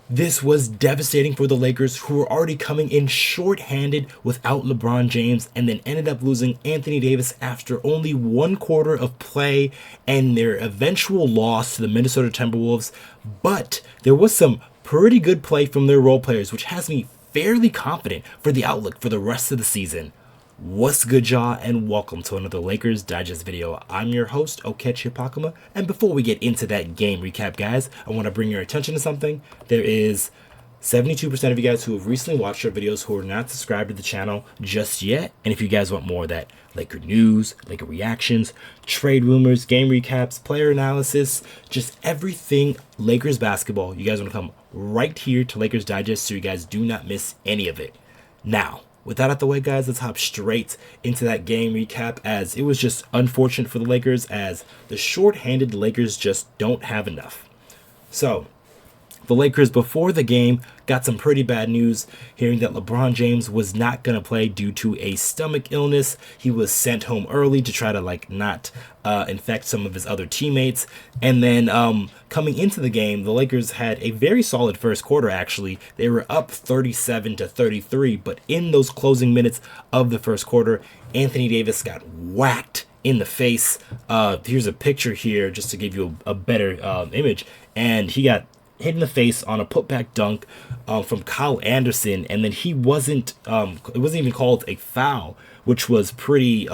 This was devastating for the Lakers, who were already coming in short-handed without LeBron James, and then ended up losing Anthony Davis after only one quarter of play and their eventual loss to the Minnesota Timberwolves. But there was some pretty good play from their role players, which has me fairly confident for the outlook for the rest of the season. What's good, y'all, and welcome to another Lakers Digest video. I'm your host, Okechi Apakama, and before we get into that game recap, guys, I want to bring your attention to something. There is 72% of you guys who have recently watched our videos who are not subscribed to the channel just yet, and if you guys want more of that Laker news, Laker reactions, trade rumors, game recaps, player analysis, just everything Lakers basketball, you guys want to come right here to Lakers Digest so you guys do not miss any of it. Now, with that out the way, guys, let's hop straight into that game recap, as it was just unfortunate for the Lakers, as the short-handed Lakers just don't have enough. So, the Lakers before the game got some pretty bad news, hearing that LeBron James was not going to play due to a stomach illness. He was sent home early to try to not infect some of his other teammates. And then coming into the game, the Lakers had a very solid first quarter, actually. They were up 37-33, but in those closing minutes of the first quarter, Anthony Davis got whacked in the face. Here's a picture here just to give you a better image. And he got hit in the face on a putback dunk from Kyle Anderson, and then it wasn't even called a foul, which was pretty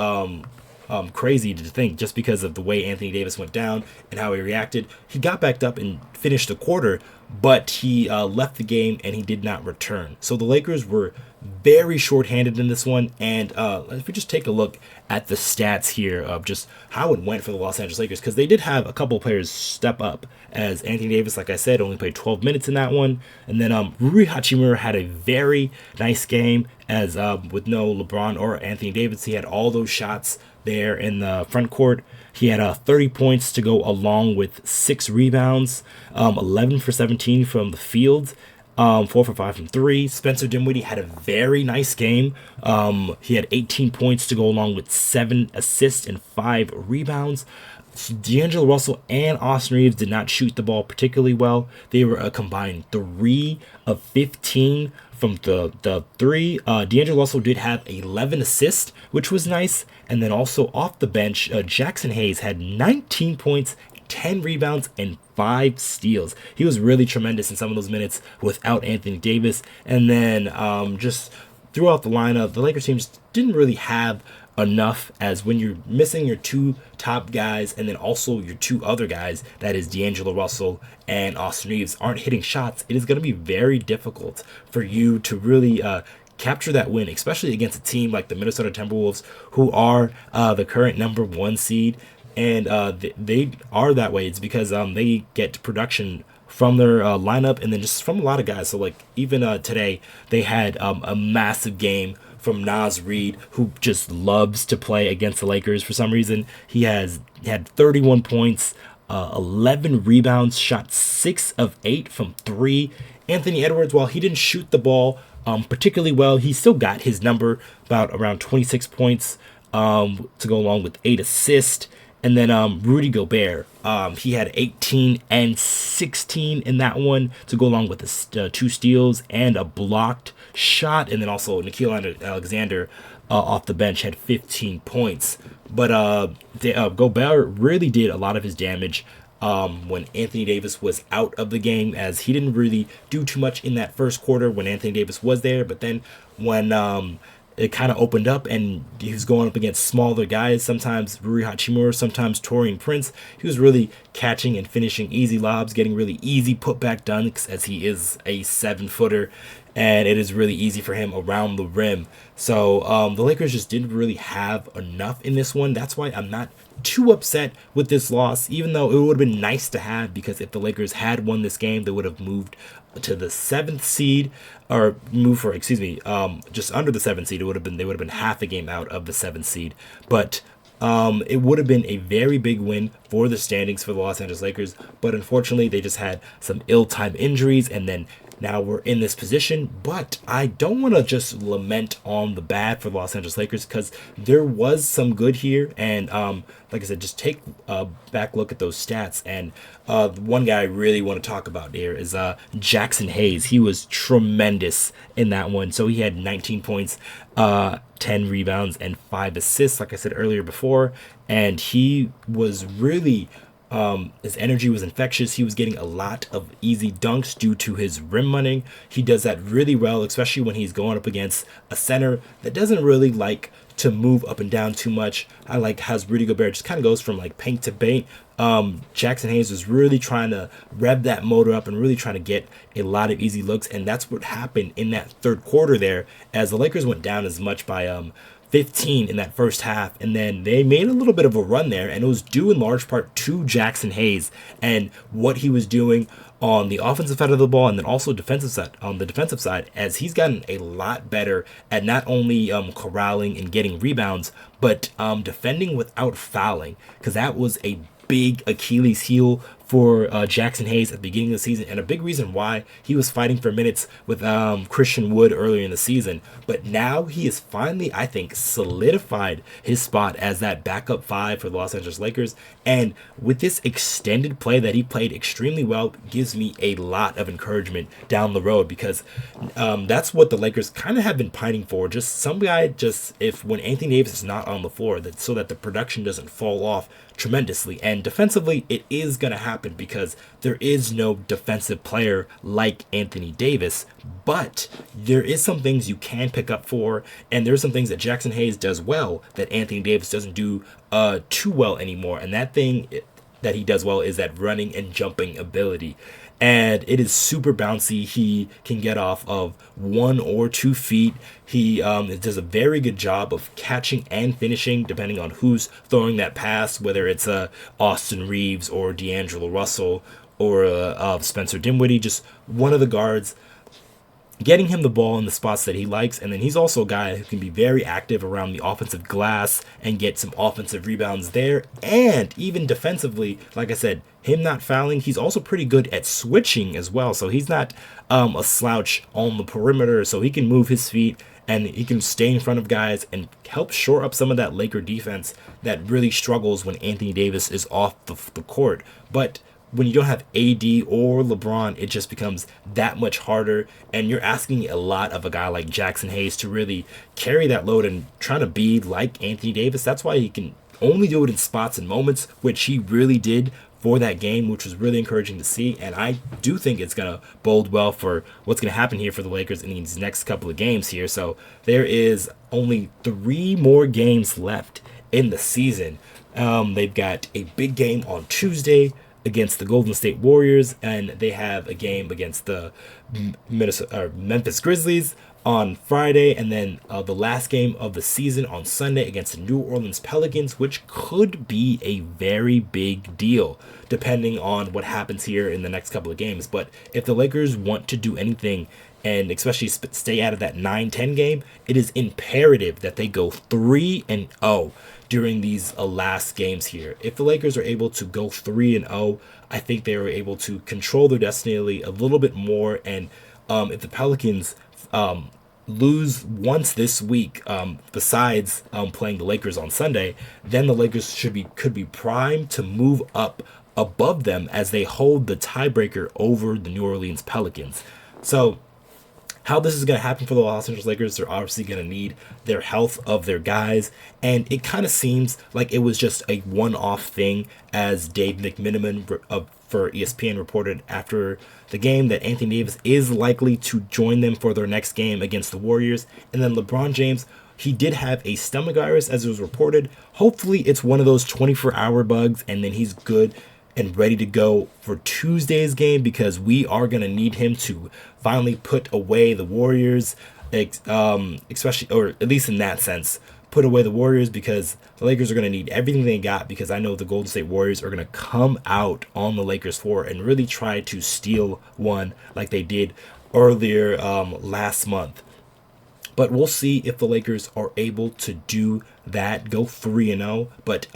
crazy to think, just because of the way Anthony Davis went down and how he reacted. He got backed up and finished the quarter, but he left the game and he did not return. So the Lakers were very short-handed in this one, and if we just take a look at the stats here of just how it went for the Los Angeles Lakers, because they did have a couple of players step up, as Anthony Davis, like I said, only played 12 minutes in that one, and then Rui Hachimura had a very nice game, as with no LeBron or Anthony Davis, he had all those shots there in the front court. He had 30 points to go along with 6 rebounds, 11 for 17 from the field, 4 for 5 from 3. Spencer Dinwiddie had a very nice game. He had 18 points to go along with 7 assists and 5 rebounds. D'Angelo Russell and Austin Reaves did not shoot the ball particularly well. They were a combined 3 of 15 from the 3. D'Angelo Russell did have 11 assists, which was nice. And then also off the bench, Jackson Hayes had 19 points, 10 rebounds, and 5 steals. He was really tremendous in some of those minutes without Anthony Davis. And then just throughout the lineup, the Lakers team just didn't really have enough, as when you're missing your 2 top guys and then also your 2 other guys, that is D'Angelo Russell and Austin Reaves, aren't hitting shots, it is going to be very difficult for you to really capture that win, especially against a team like the Minnesota Timberwolves, who are the current #1 seed. And they are that way. It's because they get production from their lineup and then just from a lot of guys. So like even today, they had a massive game from Naz Reid, who just loves to play against the Lakers for some reason. He had 31 points, 11 rebounds, shot 6 of 8 from 3. Anthony Edwards, while he didn't shoot the ball particularly well, he still got his number, about around 26 points to go along with 8 assists. And then Rudy Gobert, he had 18 and 16 in that one to go along with the 2 steals and a blocked shot. And then also Nickeil Alexander off the bench had 15 points. But Gobert really did a lot of his damage when Anthony Davis was out of the game, as he didn't really do too much in that first quarter when Anthony Davis was there. But then when it kind of opened up and he was going up against smaller guys, sometimes Rui Hachimura, sometimes Taurean Prince, he was really catching and finishing easy lobs, getting really easy putback dunks, as he is a 7-footer, and it is really easy for him around the rim. So the Lakers just didn't really have enough in this one. That's why I'm not too upset with this loss, even though it would have been nice to have, because if the Lakers had won this game, they would have moved to the 7th seed, or move for, just under the 7th seed. They would have been half a game out of the 7th seed. But it would have been a very big win for the standings for the Los Angeles Lakers. But unfortunately, they just had some ill-timed injuries, and then now we're in this position. But I don't want to just lament on the bad for the Los Angeles Lakers, because there was some good here. And like I said, just take a back look at those stats. And one guy I really want to talk about here is Jackson Hayes. He was tremendous in that one. So he had 19 points, 10 rebounds, and 5 assists, like I said earlier before. And he was really, his energy was infectious. He was getting a lot of easy dunks due to his rim running. He does that really well, especially when he's going up against a center that doesn't really like to move up and down too much. I like how Rudy Gobert just kind of goes from like paint to paint. Jackson Hayes was really trying to rev that motor up and really trying to get a lot of easy looks, and that's what happened in that third quarter there, as the Lakers went down as much by 15 in that first half, and then they made a little bit of a run there, and it was due in large part to Jackson Hayes and what he was doing on the offensive side of the ball, and then also defensive side, on the defensive side, as he's gotten a lot better at not only corralling and getting rebounds, but defending without fouling, because that was a big Achilles heel for Jackson Hayes at the beginning of the season, and a big reason why he was fighting for minutes with Christian Wood earlier in the season. But now he has finally, I think, solidified his spot as that backup 5 for the Los Angeles Lakers. And with this extended play that he played extremely well, gives me a lot of encouragement down the road, because that's what the Lakers kind of have been pining for. Just some guy, just if when Anthony Davis is not on the floor, that so that the production doesn't fall off tremendously. And defensively, it is going to happen because there is no defensive player like Anthony Davis, but there is some things you can pick up for, and there's some things that Jackson Hayes does well that Anthony Davis doesn't do too well anymore. And that thing that he does well is that running and jumping ability. And it is super bouncy. He can get off of 1 or 2 feet. He does a very good job of catching and finishing, depending on who's throwing that pass, whether it's Austin Reaves or D'Angelo Russell or Spencer Dinwiddie, just one of the guards, getting him the ball in the spots that he likes. And then he's also a guy who can be very active around the offensive glass and get some offensive rebounds there. And even defensively, like I said, him not fouling, he's also pretty good at switching as well. So he's not a slouch on the perimeter, so he can move his feet and he can stay in front of guys and help shore up some of that Laker defense that really struggles when Anthony Davis is off the court. But when you don't have AD or LeBron, it just becomes that much harder, and you're asking a lot of a guy like Jackson Hayes to really carry that load and trying to be like Anthony Davis. That's why he can only do it in spots and moments, which he really did for that game, which was really encouraging to see. And I do think it's going to bode well for what's going to happen here for the Lakers in these next couple of games here. So there is only 3 more games left in the season. They've got a big game on Tuesday against the Golden State Warriors, and they have a game against the Memphis Grizzlies on Friday, and then the last game of the season on Sunday against the New Orleans Pelicans, which could be a very big deal depending on what happens here in the next couple of games. But if the Lakers want to do anything, and especially stay out of that 9-10 game, it is imperative that they go 3-0 during these last games here. If the Lakers are able to go 3-0, I think they are able to control their destiny a little bit more. And if the Pelicans lose once this week, besides playing the Lakers on Sunday, then the Lakers could be primed to move up above them as they hold the tiebreaker over the New Orleans Pelicans. So how this is going to happen for the Los Angeles Lakers, they're obviously going to need their health of their guys. And it kind of seems like it was just a one-off thing, as Dave McMiniman for ESPN reported after the game that Anthony Davis is likely to join them for their next game against the Warriors. And then LeBron James, he did have a stomach virus, as it was reported. Hopefully it's one of those 24-hour bugs, and then he's good and ready to go for Tuesday's game, because we are going to need him to finally put away the Warriors, especially, or at least in that sense, put away the Warriors, because the Lakers are going to need everything they got, because I know the Golden State Warriors are going to come out on the Lakers floor and really try to steal one like they did earlier last month. But we'll see if the Lakers are able to do that, go 3-0. But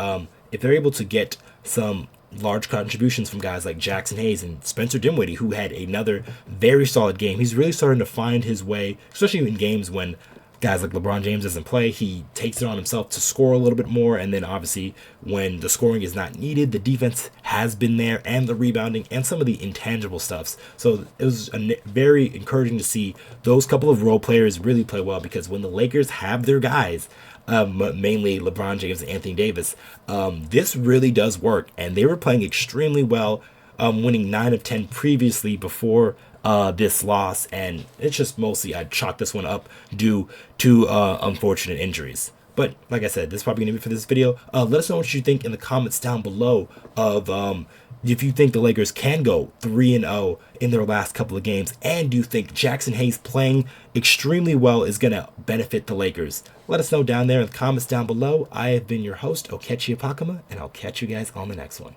if they're able to get some large contributions from guys like Jackson Hayes and Spencer Dinwiddie, who had another very solid game. He's really starting to find his way, especially in games when guys like LeBron James doesn't play. He takes it on himself to score a little bit more, and then obviously when the scoring is not needed, the defense has been there, and the rebounding, and some of the intangible stuffs. So it was very encouraging to see those couple of role players really play well, because when the Lakers have their guys, mainly LeBron James and Anthony Davis, this really does work, and they were playing extremely well, winning 9 of 10 previously before this loss, and it's just mostly I chalk this one up due to unfortunate injuries. But like I said, this is probably gonna be for this video. Let us know what you think in the comments down below of if you think the Lakers can go 3-0 in their last couple of games, and do you think Jackson Hayes playing extremely well is gonna benefit the Lakers? Let us know down there in the comments down below. I have been your host, Okechi Apakama, and I'll catch you guys on the next one.